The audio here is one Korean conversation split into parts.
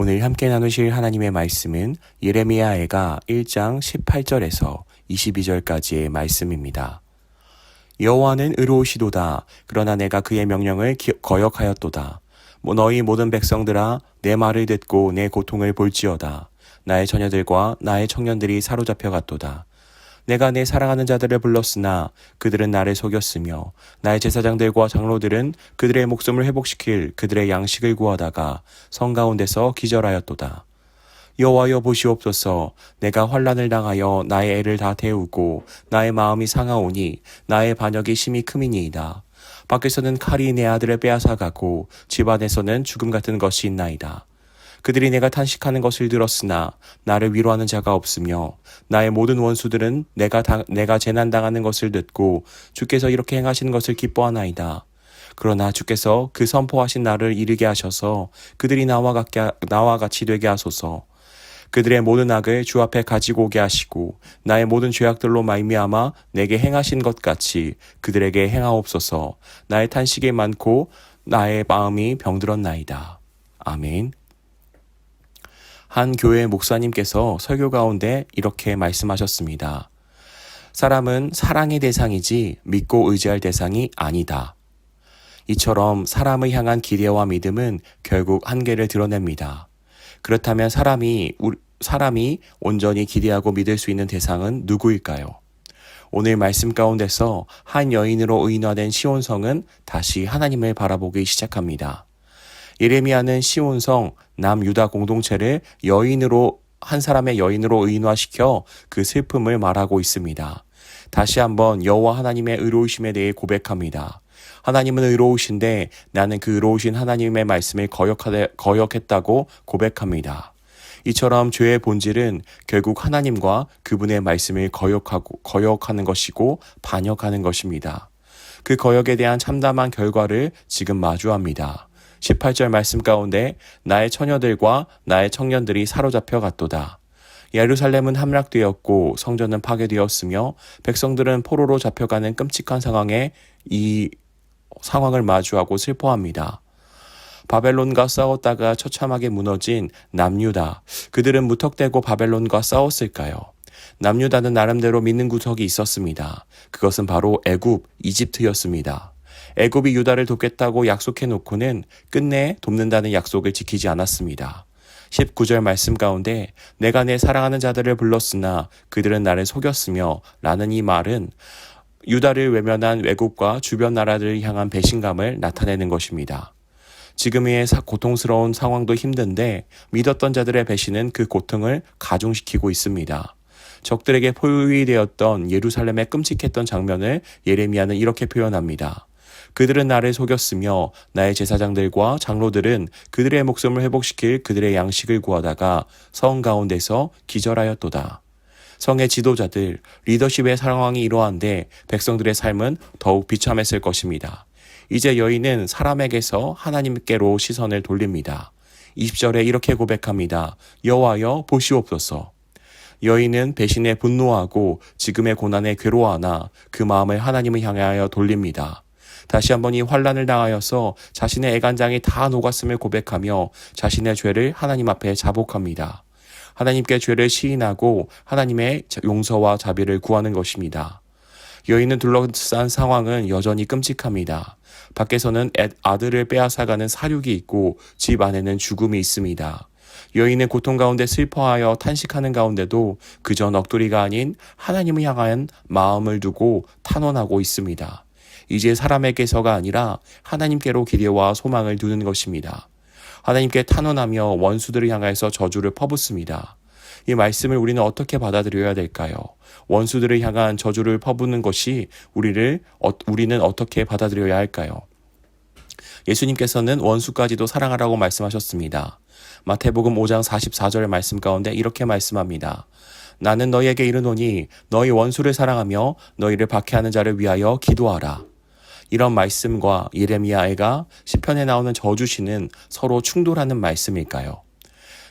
오늘 함께 나누실 하나님의 말씀은 예레미야 애가 1장 18절에서 22절까지의 말씀입니다. 여호와는 의로우시도다. 그러나 내가 그의 명령을 거역하였도다. 너희 모든 백성들아, 내 말을 듣고 내 고통을 볼지어다. 나의 처녀들과 나의 청년들이 사로잡혀 갔도다. 내가 내 사랑하는 자들을 불렀으나 그들은 나를 속였으며 나의 제사장들과 장로들은 그들의 목숨을 회복시킬 그들의 양식을 구하다가 성 가운데서 기절하였도다. 여호와여 보시옵소서. 내가 환난을 당하여 나의 애를 다 태우고 나의 마음이 상하오니 나의 반역이 심히 크미니이다. 밖에서는 칼이 내 아들을 빼앗아가고 집 안에서는 죽음 같은 것이 있나이다. 그들이 내가 탄식하는 것을 들었으나 나를 위로하는 자가 없으며 나의 모든 원수들은 내가 재난당하는 것을 듣고 주께서 이렇게 행하시는 것을 기뻐하나이다. 그러나 주께서 그 선포하신 날을 이르게 하셔서 그들이 나와 같이 되게 하소서. 그들의 모든 악을 주 앞에 가지고 오게 하시고 나의 모든 죄악들로 말미암아 내게 행하신 것 같이 그들에게 행하옵소서. 나의 탄식이 많고 나의 마음이 병들었나이다. 아멘. 한 교회 목사님께서 설교 가운데 이렇게 말씀하셨습니다. 사람은 사랑의 대상이지 믿고 의지할 대상이 아니다. 이처럼 사람을 향한 기대와 믿음은 결국 한계를 드러냅니다. 그렇다면 사람이 온전히 기대하고 믿을 수 있는 대상은 누구일까요? 오늘 말씀 가운데서 한 여인으로 의인화된 시온성은 다시 하나님을 바라보기 시작합니다. 예레미야는 시온성 남유다 공동체를 한 사람의 여인으로 의인화시켜 그 슬픔을 말하고 있습니다. 다시 한번 여호와 하나님의 의로우심에 대해 고백합니다. 하나님은 의로우신데 나는 그 의로우신 하나님의 말씀을 거역했다고 고백합니다. 이처럼 죄의 본질은 결국 하나님과 그분의 말씀을 거역하는 것이고 반역하는 것입니다. 그 거역에 대한 참담한 결과를 지금 마주합니다. 18절 말씀 가운데 나의 처녀들과 나의 청년들이 사로잡혀 갔도다. 예루살렘은 함락되었고 성전은 파괴되었으며 백성들은 포로로 잡혀가는 끔찍한 상황에 이 상황을 마주하고 슬퍼합니다. 바벨론과 싸웠다가 처참하게 무너진 남유다. 그들은 무턱대고 바벨론과 싸웠을까요? 남유다는 나름대로 믿는 구석이 있었습니다. 그것은 바로 애굽, 이집트였습니다. 애굽이 유다를 돕겠다고 약속해놓고는 끝내 돕는다는 약속을 지키지 않았습니다. 19절 말씀 가운데 내가 내 사랑하는 자들을 불렀으나 그들은 나를 속였으며 라는 이 말은 유다를 외면한 애굽과 주변 나라들을 향한 배신감을 나타내는 것입니다. 지금의 고통스러운 상황도 힘든데 믿었던 자들의 배신은 그 고통을 가중시키고 있습니다. 적들에게 포위되었던 예루살렘의 끔찍했던 장면을 예레미야는 이렇게 표현합니다. 그들은 나를 속였으며 나의 제사장들과 장로들은 그들의 목숨을 회복시킬 그들의 양식을 구하다가 성 가운데서 기절하였도다. 성의 지도자들, 리더십의 상황이 이러한데 백성들의 삶은 더욱 비참했을 것입니다. 이제 여인은 사람에게서 하나님께로 시선을 돌립니다. 20절에 이렇게 고백합니다. 여호와여 보시옵소서. 여인은 배신에 분노하고 지금의 고난에 괴로워하나 그 마음을 하나님을 향하여 돌립니다. 다시 한번 이 환난을 당하여서 자신의 애간장이 다 녹았음을 고백하며 자신의 죄를 하나님 앞에 자복합니다. 하나님께 죄를 시인하고 하나님의 용서와 자비를 구하는 것입니다. 여인을 둘러싼 상황은 여전히 끔찍합니다. 밖에서는 아들을 빼앗아가는 사륙이 있고 집 안에는 죽음이 있습니다. 여인은 고통 가운데 슬퍼하여 탄식하는 가운데도 그저 넋두리가 아닌 하나님을 향한 마음을 두고 탄원하고 있습니다. 이제 사람에게서가 아니라 하나님께로 기대와 소망을 두는 것입니다. 하나님께 탄원하며 원수들을 향해서 저주를 퍼붓습니다. 이 말씀을 우리는 어떻게 받아들여야 될까요? 원수들을 향한 저주를 퍼붓는 것이 우리는 어떻게 받아들여야 할까요? 예수님께서는 원수까지도 사랑하라고 말씀하셨습니다. 마태복음 5장 44절 말씀 가운데 이렇게 말씀합니다. 나는 너희에게 이르노니 너희 원수를 사랑하며 너희를 박해하는 자를 위하여 기도하라. 이런 말씀과 예레미야 애가 시편에 나오는 저주시는 서로 충돌하는 말씀일까요?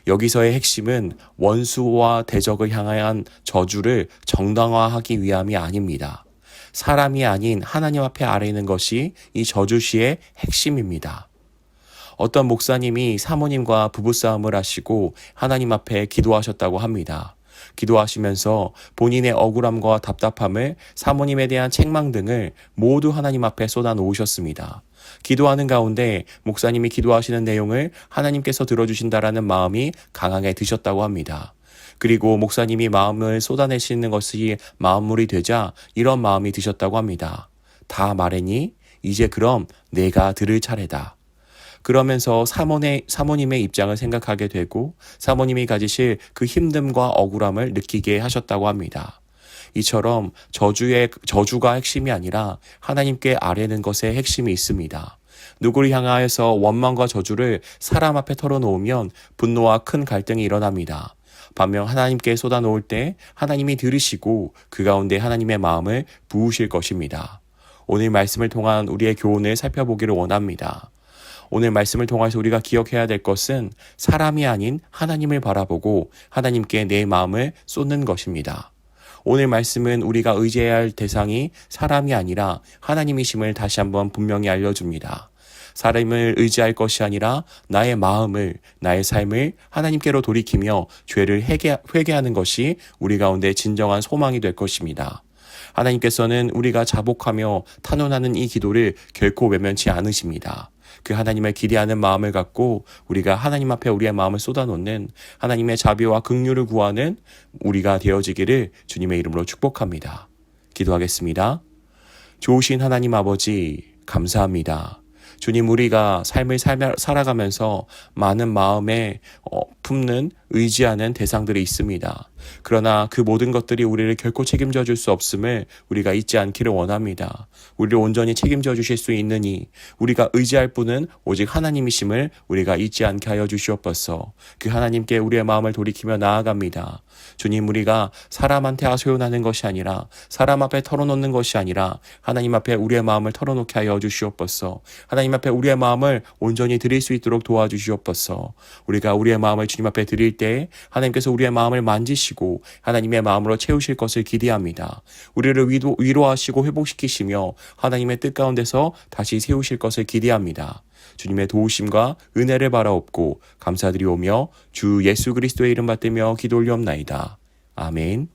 여기서의 핵심은 원수와 대적을 향한 저주를 정당화하기 위함이 아닙니다. 사람이 아닌 하나님 앞에 아뢰는 것이 이 저주시의 핵심입니다. 어떤 목사님이 사모님과 부부싸움을 하시고 하나님 앞에 기도하셨다고 합니다. 기도하시면서 본인의 억울함과 답답함을, 사모님에 대한 책망 등을 모두 하나님 앞에 쏟아 놓으셨습니다. 기도하는 가운데 목사님이 기도하시는 내용을 하나님께서 들어주신다라는 마음이 강하게 드셨다고 합니다. 그리고 목사님이 마음을 쏟아내시는 것이 마무리 되자 이런 마음이 드셨다고 합니다. 다 말했니? 이제 그럼 내가 들을 차례다. 그러면서 사모님의 입장을 생각하게 되고 사모님이 가지실 그 힘듦과 억울함을 느끼게 하셨다고 합니다. 이처럼 저주가 핵심이 아니라 하나님께 아뢰는 것에 핵심이 있습니다. 누구를 향하여서 원망과 저주를 사람 앞에 털어놓으면 분노와 큰 갈등이 일어납니다. 반면 하나님께 쏟아놓을 때 하나님이 들으시고 그 가운데 하나님의 마음을 부으실 것입니다. 오늘 말씀을 통한 우리의 교훈을 살펴보기를 원합니다. 오늘 말씀을 통해서 우리가 기억해야 될 것은 사람이 아닌 하나님을 바라보고 하나님께 내 마음을 쏟는 것입니다. 오늘 말씀은 우리가 의지해야 할 대상이 사람이 아니라 하나님이심을 다시 한번 분명히 알려줍니다. 사람을 의지할 것이 아니라 나의 마음을, 나의 삶을 하나님께로 돌이키며 죄를 회개하는 것이 우리 가운데 진정한 소망이 될 것입니다. 하나님께서는 우리가 자복하며 탄원하는 이 기도를 결코 외면치 않으십니다. 그 하나님을 기대하는 마음을 갖고 우리가 하나님 앞에 우리의 마음을 쏟아놓는 하나님의 자비와 긍휼을 구하는 우리가 되어지기를 주님의 이름으로 축복합니다. 기도하겠습니다. 좋으신 하나님 아버지, 감사합니다. 주님, 우리가 삶을 살아가면서 많은 마음에 품는, 의지하는 대상들이 있습니다. 그러나 그 모든 것들이 우리를 결코 책임져 줄 수 없음을 우리가 잊지 않기를 원합니다. 우리를 온전히 책임져 주실 수 있느니 우리가 의지할 분은 오직 하나님이심을 우리가 잊지 않게 하여 주시옵소서. 그 하나님께 우리의 마음을 돌이키며 나아갑니다. 주님, 우리가 사람한테 하소연하는 것이 아니라, 사람 앞에 털어놓는 것이 아니라 하나님 앞에 우리의 마음을 털어놓게 하여 주시옵소서. 하나님 앞에 우리의 마음을 온전히 드릴 수 있도록 도와주시옵소서. 우리가 우리의 마음을 주님 앞에 드릴 때 하나님께서 우리의 마음을 만지시고 하나님의 마음으로 채우실 것을 기대합니다. 우리를 위로하시고 회복시키시며 하나님의 뜻 가운데서 다시 세우실 것을 기대합니다. 주님의 도우심과 은혜를 바라옵고 감사드리오며 주 예수 그리스도의 이름 받들며 기도 올리옵나이다. 아멘.